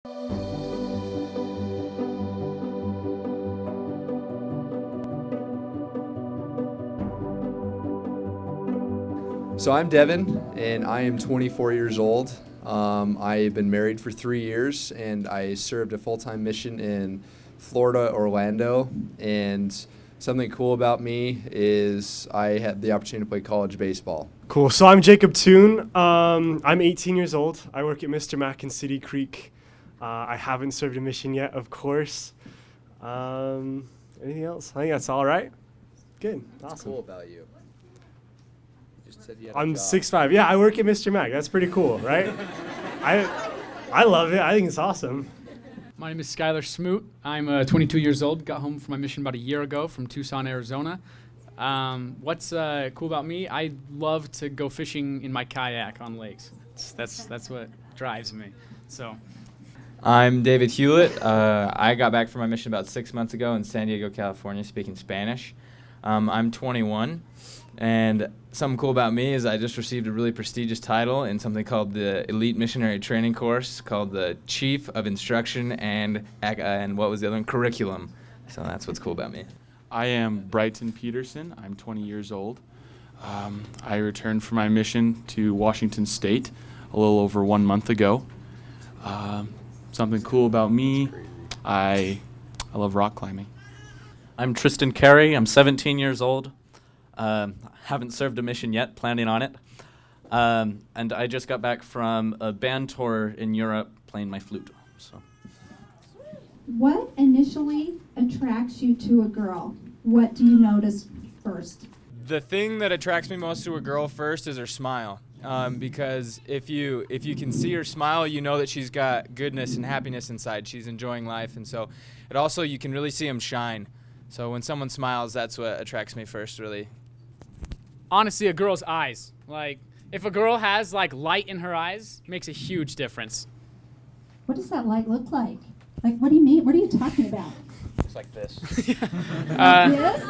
So I'm Devin, and I am 24 years old. I've been married for 3 years, and I served a full-time mission in Florida, Orlando. And something cool about me is I had the opportunity to play college baseball. Cool. So I'm Jacob Toon. I'm 18 years old. I work at Mr. Mac in City Creek. I haven't served a mission yet, of course. Anything else? I think that's all right. Good. What's Awesome. cool about you? You just said you had a I'm job. 6'5". Yeah, I work at Mr. Mac. That's pretty cool, right? I love it. I think it's awesome. My name is Skylar Smoot. I'm 22 years old. Got home from my mission about a year ago from Tucson, Arizona. What's cool about me? I love to go fishing in my kayak on lakes. That's what drives me. So, I'm David Hewlett. I got back from my mission about 6 months ago in San Diego, California, speaking Spanish. I'm 21, and something cool about me is I just received a really prestigious title in something called the Elite Missionary Training Course, called the Chief of Instruction and what was the other one? Curriculum. So that's what's cool about me. I am Brighton Peterson. I'm 20 years old. I returned from my mission to Washington State a little over 1 month ago. Something cool about me, I love rock climbing. I'm Tristan Carey. I'm 17 years old. Haven't served a mission yet, planning on it. And I just got back from a band tour in Europe playing my flute. So. What initially attracts you to a girl? What do you notice first? The thing that attracts me most to a girl first is her smile. Because if you can see her smile, you know that she's got goodness and happiness inside. She's enjoying life, and so it also, you can really see them shine. So when someone smiles, that's what attracts me first, really. honestly, a girl's eyes. Like, if a girl has like light in her eyes, makes a huge difference. What does that light look like? Like, what do you mean? What are you talking about? Looks like this. Yes?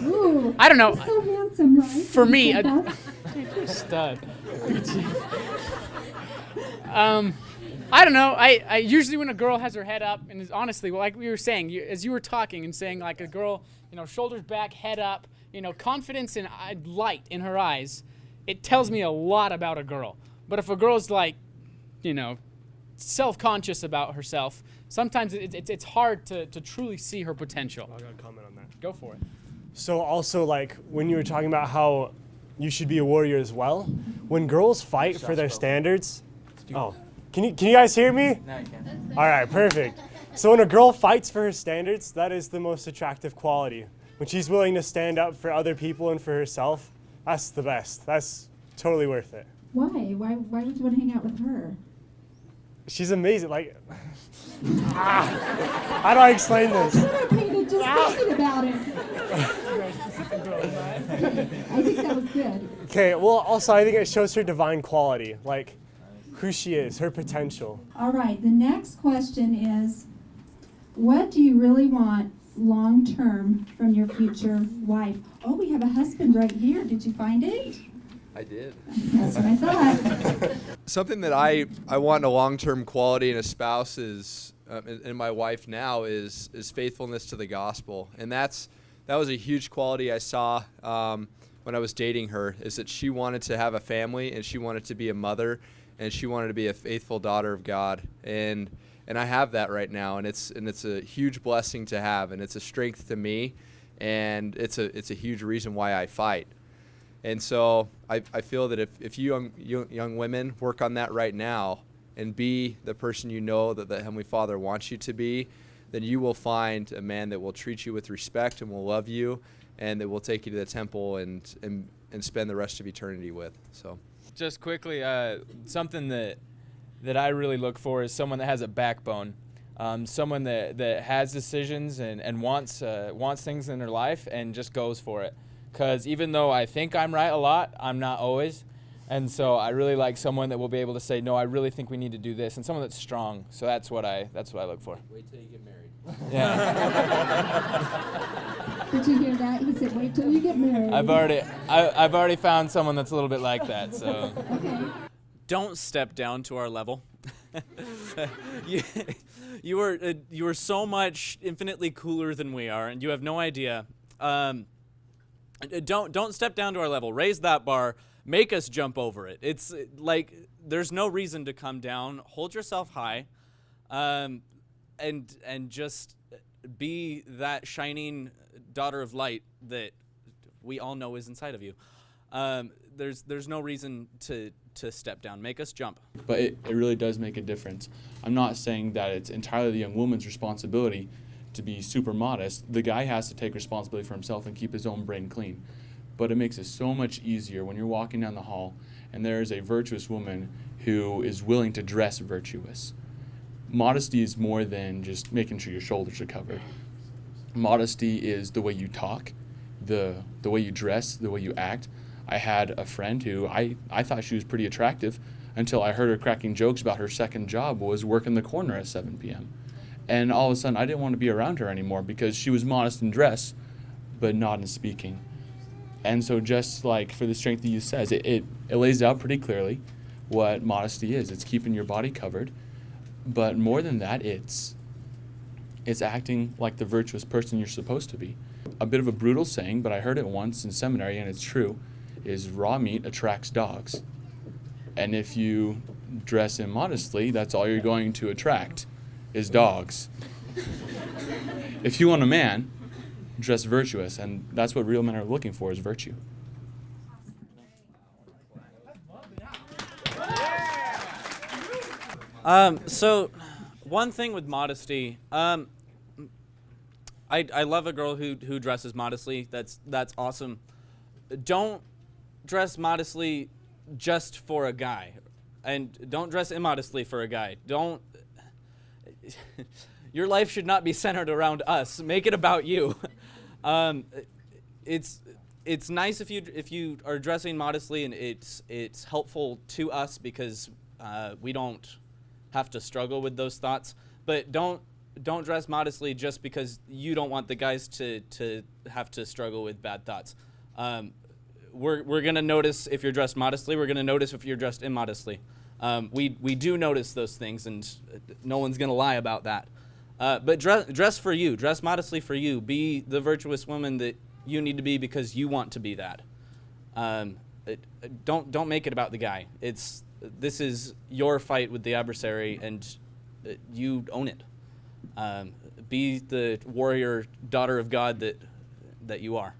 Ooh, I don't know. he's so handsome, right? For me, Like that? you're a stud. I don't know. I usually when a girl has her head up and is honestly, like we were saying, as you were talking and saying, like a girl, shoulders back, head up, confidence and light in her eyes, it tells me a lot about a girl. But if a girl's like, self-conscious about herself, sometimes it's hard to truly see her potential. I got to comment on that. Go for it. So also, like, when you were talking about how you should be a warrior as well, when girls fight for their standards, can you guys hear me? Now you can. All right, perfect. So when a girl fights for her standards, that is the most attractive quality. When she's willing to stand up for other people and for herself, that's the best. That's totally worth it. Why? Why would you want to hang out with her? She's amazing. Like, how do I explain this? Irritated just thinking about it. I think that was good. Okay, well, also I think it shows her divine quality, like who she is, her potential. All right, the next question is, what do you really want long-term from your future wife? Oh, we have a husband right here. Did you find it? I did. That's what I thought. Something that I want in a long-term quality in a spouse is, in my wife now, is faithfulness to the gospel. And that was a huge quality I saw when I was dating her, is that she wanted to have a family and she wanted to be a mother and she wanted to be a faithful daughter of God. And I have that right now, and it's a huge blessing to have, and it's a strength to me, and it's a huge reason why I fight. And so I feel that if you young women work on that right now and be the person that the Heavenly Father wants you to be, then you will find a man that will treat you with respect and will love you and that will take you to the temple and spend the rest of eternity with. So, Just quickly, something that I really look for is someone that has a backbone, someone that has decisions and wants things in their life and just goes for it. Because even though I think I'm right a lot, I'm not always. And so I really like someone that will be able to say, no, I really think we need to do this, and someone that's strong. So that's what I look for. wait till you get married. Yeah. Did you hear that? He said, wait till you get married. I've already found someone that's a little bit like that. So. Okay. don't step down to our level. you, you are so much infinitely cooler than we are, and you have no idea. Don't step down to our level. Raise that bar. Make us jump over it. It's like there's no reason to come down. Hold yourself high, and just be that shining daughter of light that we all know is inside of you. There's no reason to step down. Make us jump. But it really does make a difference. I'm not saying that it's entirely the young woman's responsibility to be super modest. The guy has to take responsibility for himself and keep his own brain clean. But it makes it so much easier when you're walking down the hall and there is a virtuous woman who is willing to dress virtuous. Modesty is more than just making sure your shoulders are covered. Modesty is the way you talk, the way you dress, the way you act. I had a friend who I thought she was pretty attractive until I heard her cracking jokes about her second job was working the corner at 7 p.m. And all of a sudden, I didn't want to be around her anymore because she was modest in dress, but not in speaking. And so just like for the strength that you says, it lays out pretty clearly what modesty is. It's keeping your body covered. But more than that, it's acting like the virtuous person you're supposed to be. A bit of a brutal saying, but I heard it once in seminary, and it's true, is raw meat attracts dogs. And if you dress immodestly, that's all you're going to attract is dogs. If you want a man, dress virtuous, and that's what real men are looking for, is virtue. So one thing with modesty, I love a girl who dresses modestly. That's awesome. Don't dress modestly just for a guy, and don't dress immodestly for a guy. Don't. Your life should not be centered around us. Make it about you. It's nice if you are dressing modestly, and it's helpful to us because we don't have to struggle with those thoughts. But don't dress modestly just because you don't want the guys to have to struggle with bad thoughts. We're gonna notice if you're dressed modestly. We're gonna notice if you're dressed immodestly. We do notice those things, and no one's gonna lie about that. But dress for you. Dress modestly for you. Be the virtuous woman that you need to be because you want to be that. Don't make it about the guy. This is your fight with the adversary, and you own it. Be the warrior daughter of God that you are.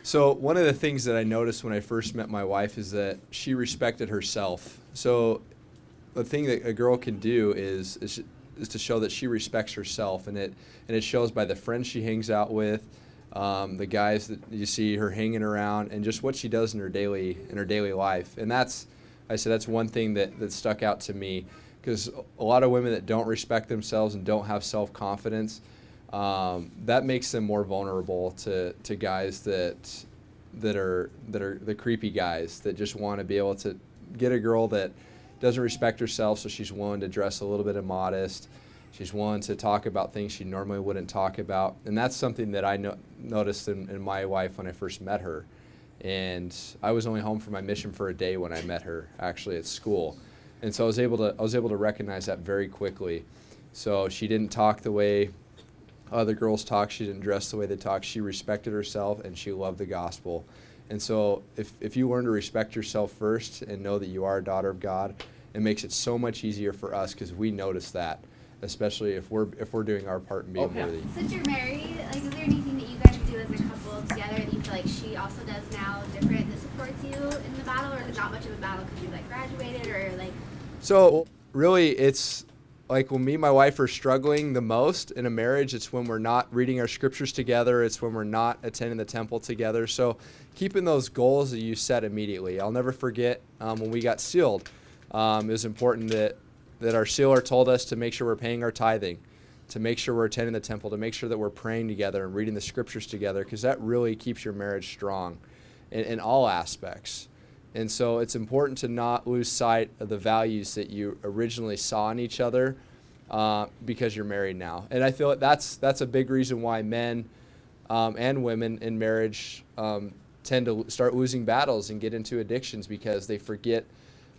So one of the things that I noticed when I first met my wife is that she respected herself. So the thing that a girl can do is to show that she respects herself, and it shows by the friends she hangs out with, the guys that you see her hanging around, and just what she does in her daily life. And that's one thing that stuck out to me, because a lot of women that don't respect themselves and don't have self-confidence, that makes them more vulnerable to guys that are the creepy guys that just want to be able to get a girl that doesn't respect herself, so she's willing to dress a little bit immodest. She's willing to talk about things she normally wouldn't talk about. And that's something that I noticed in my wife when I first met her. And I was only home for my mission for a day when I met her, actually at school. And so I was able to recognize that very quickly. So she didn't talk the way other girls talk. She didn't dress the way they talk. She respected herself, and she loved the gospel. And so if you learn to respect yourself first and know that you are a daughter of God, it makes it so much easier for us because we notice that, especially if we're doing our part in being worthy. Since you're married, like, is there anything that you guys do as a couple together that you feel like she also does now different that supports you in the battle, or is it not much of a battle because you like graduated, or like? So really, it's like when me and my wife are struggling the most in a marriage, it's when we're not reading our scriptures together. It's when we're not attending the temple together. So keeping those goals that you set immediately. I'll never forget when we got sealed. It was important that our sealer told us to make sure we're paying our tithing, to make sure we're attending the temple, to make sure that we're praying together and reading the scriptures together, because that really keeps your marriage strong in all aspects. And so it's important to not lose sight of the values that you originally saw in each other because you're married now. And I feel that's a big reason why men and women in marriage tend to start losing battles and get into addictions because they forget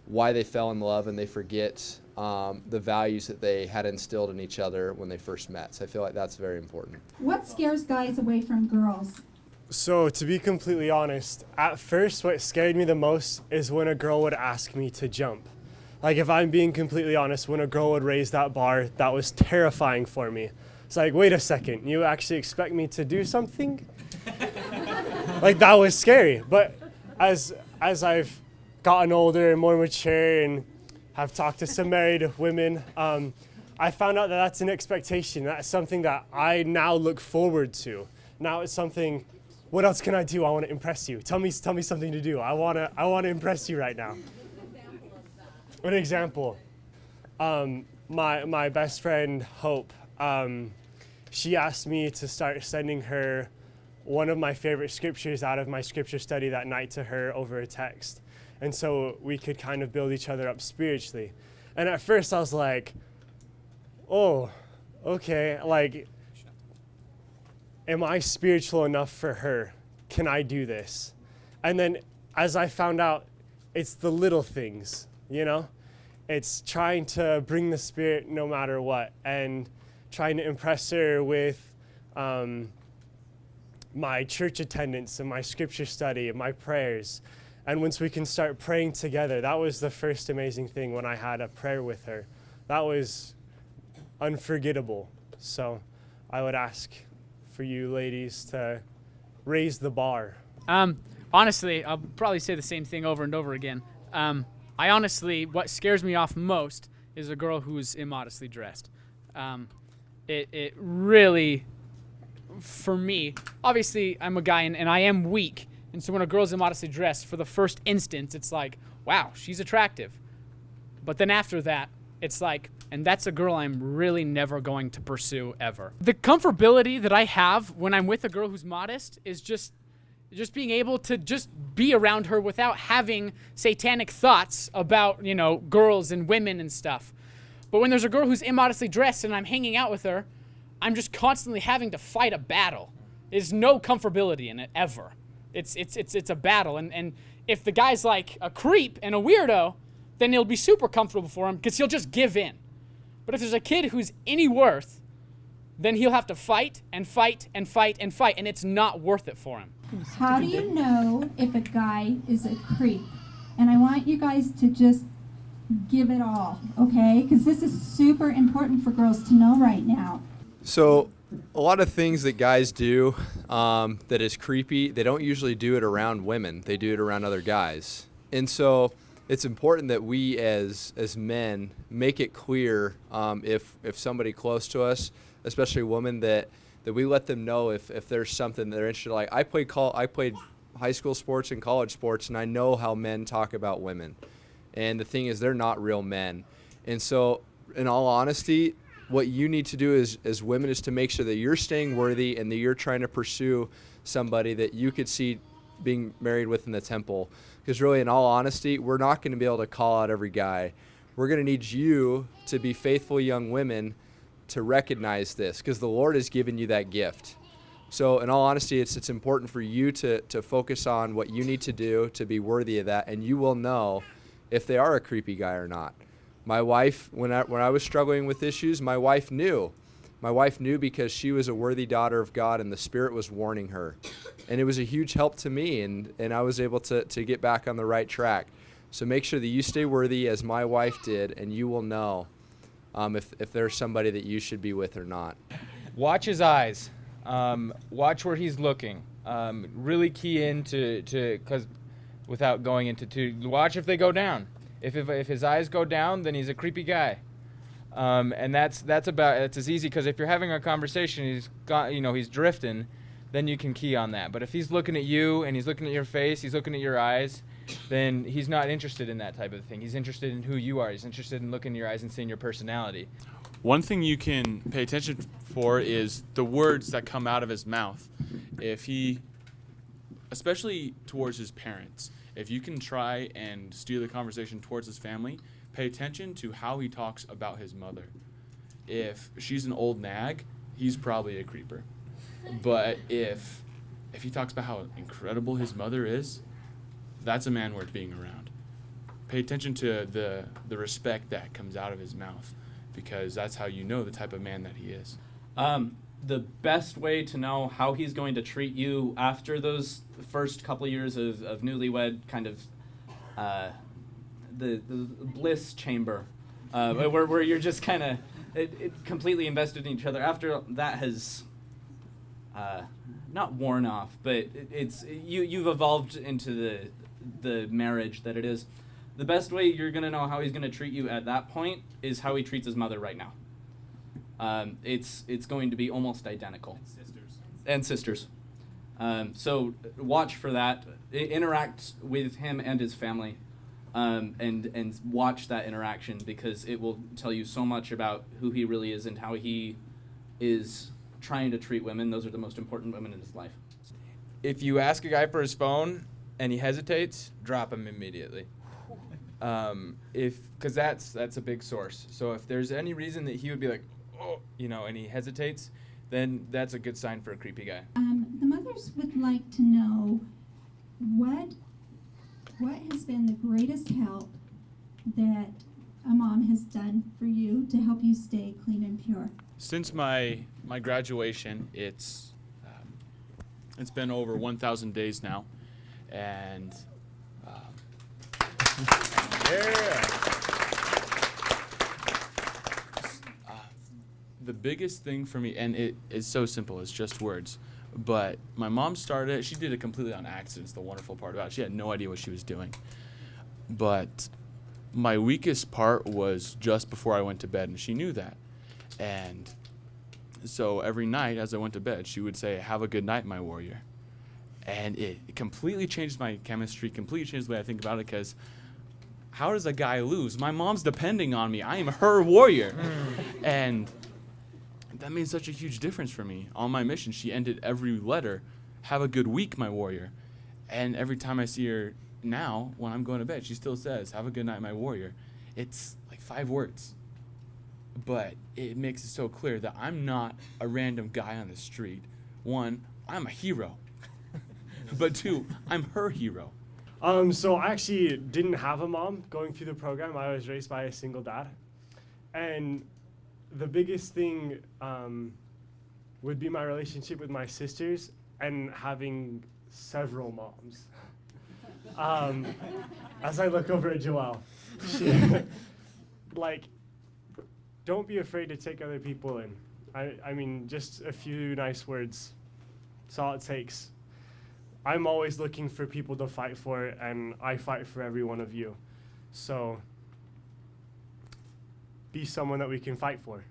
why they fell in love, and they forget the values that they had instilled in each other when they first met. So I feel like that's very important. What scares guys away from girls? So to be completely honest, at first what scared me the most is when a girl would ask me to jump. Like, if I'm being completely honest, when a girl would raise that bar, that was terrifying for me. It's like, wait a second, you actually expect me to do something? Like, that was scary. But as I've gotten older and more mature and have talked to some married women, I found out that that's an expectation. That's something that I now look forward to. Now it's something, what else can I do? I want to impress you. Tell me something to do. I want to impress you right now. An example, my best friend Hope, she asked me to start sending her one of my favorite scriptures out of my scripture study that night to her over a text. And so we could kind of build each other up spiritually. And at first I was like, oh, okay, like, am I spiritual enough for her? Can I do this? And then as I found out, it's the little things, you know? It's trying to bring the Spirit no matter what, and trying to impress her with my church attendance and my scripture study and my prayers. And once we can start praying together, that was the first amazing thing when I had a prayer with her. That was unforgettable. So I would ask for you ladies to raise the bar. Honestly, I'll probably say the same thing over and over again. I honestly, what scares me off most is a girl who's immodestly dressed. It really, for me, obviously I'm a guy and I am weak. And so when a girl's immodestly dressed, for the first instance, it's like, wow, she's attractive. But then after that, it's like, and that's a girl I'm really never going to pursue ever. The comfortability that I have when I'm with a girl who's modest is just being able to just be around her without having satanic thoughts about, you know, girls and women and stuff. But when there's a girl who's immodestly dressed and I'm hanging out with her, I'm just constantly having to fight a battle. There's no comfortability in it ever. It's a battle. And if the guy's like a creep and a weirdo, then it'll be super comfortable for him because he'll just give in. But if there's a kid who's any worth, then he'll have to fight and fight and fight and fight, and it's not worth it for him. How do you know if a guy is a creep? And I want you guys to just give it all, okay? Because this is super important for girls to know right now. So a lot of things that guys do that is creepy, they don't usually do it around women. They do it around other guys. And so it's important that we as men make it clear if somebody close to us, especially women, that we let them know if there's something they're interested in. Like I played high school sports and college sports, and I know how men talk about women. And the thing is, they're not real men. And so in all honesty, what you need to do as women is to make sure that you're staying worthy and that you're trying to pursue somebody that you could see being married with in the temple. Because really, in all honesty, we're not going to be able to call out every guy. We're going to need you to be faithful young women to recognize this, because the Lord has given you that gift. So in all honesty, it's important for you to focus on what you need to do to be worthy of that, and you will know if they are a creepy guy or not. My wife, when I was struggling with issues, my wife knew. My wife knew because she was a worthy daughter of God, and the Spirit was warning her. And it was a huge help to me, and I was able to get back on the right track. So make sure that you stay worthy as my wife did, and you will know if there's somebody that you should be with or not. Watch his eyes. Watch where he's looking. Really key into because without going into watch if they go down. If his eyes go down, then he's a creepy guy. And it's as easy, because if you're having a conversation, he's drifting, then you can key on that. But if he's looking at you and he's looking at your face, he's looking at your eyes, then he's not interested in that type of thing. He's interested in who you are. He's interested in looking in your eyes and seeing your personality. One thing you can pay attention for is the words that come out of his mouth. If he, especially towards his parents, if you can try and steer the conversation towards his family, pay attention to how he talks about his mother. If she's an old nag, he's probably a creeper. But if if he talks about how incredible his mother is, that's a man worth being around. Pay attention to the respect that comes out of his mouth, because that's how you know the type of man that he is. The best way to know how he's going to treat you after those first couple of years of newlywed kind of the bliss chamber, where you're just kind of completely invested in each other. After that has not worn off, but you've evolved into the marriage that it is. The best way you're going to know how he's going to treat you at that point is how he treats his mother right now. It's going to be almost identical. And sisters. So watch for that. Interact with him and his family, and watch that interaction, because it will tell you so much about who he really is and how he is trying to treat women. Those are the most important women in his life. If you ask a guy for his phone and he hesitates, drop him immediately. Because that's a big source. So if there's any reason that he would be like, oh, and he hesitates, then that's a good sign for a creepy guy. The mothers would like to know what has been the greatest help that a mom has done for you to help you stay clean and pure. Since my graduation, it's been over 1,000 days now, and the biggest thing for me, and it is so simple, it's just words, but my mom started, she did it completely on accident. It's the wonderful part about it. She had no idea what she was doing. But my weakest part was just before I went to bed, and she knew that. And so every night as I went to bed, she would say, "Have a good night, my warrior." And it completely changed my chemistry, completely changed the way I think about it, because how does a guy lose? My mom's depending on me. I am her warrior. And that made such a huge difference for me. On my mission, she ended every letter, "Have a good week, my warrior." And every time I see her now, when I'm going to bed, she still says, "Have a good night, my warrior." It's like 5 words. But it makes it so clear that I'm not a random guy on the street. 1, I'm a hero. But 2, I'm her hero. So I actually didn't have a mom going through the program. I was raised by a single dad. And the biggest thing would be my relationship with my sisters and having several moms. As I look over at Joelle, don't be afraid to take other people in. I mean, just a few nice words. That's all it takes. I'm always looking for people to fight for, and I fight for every one of you. So be someone that we can fight for.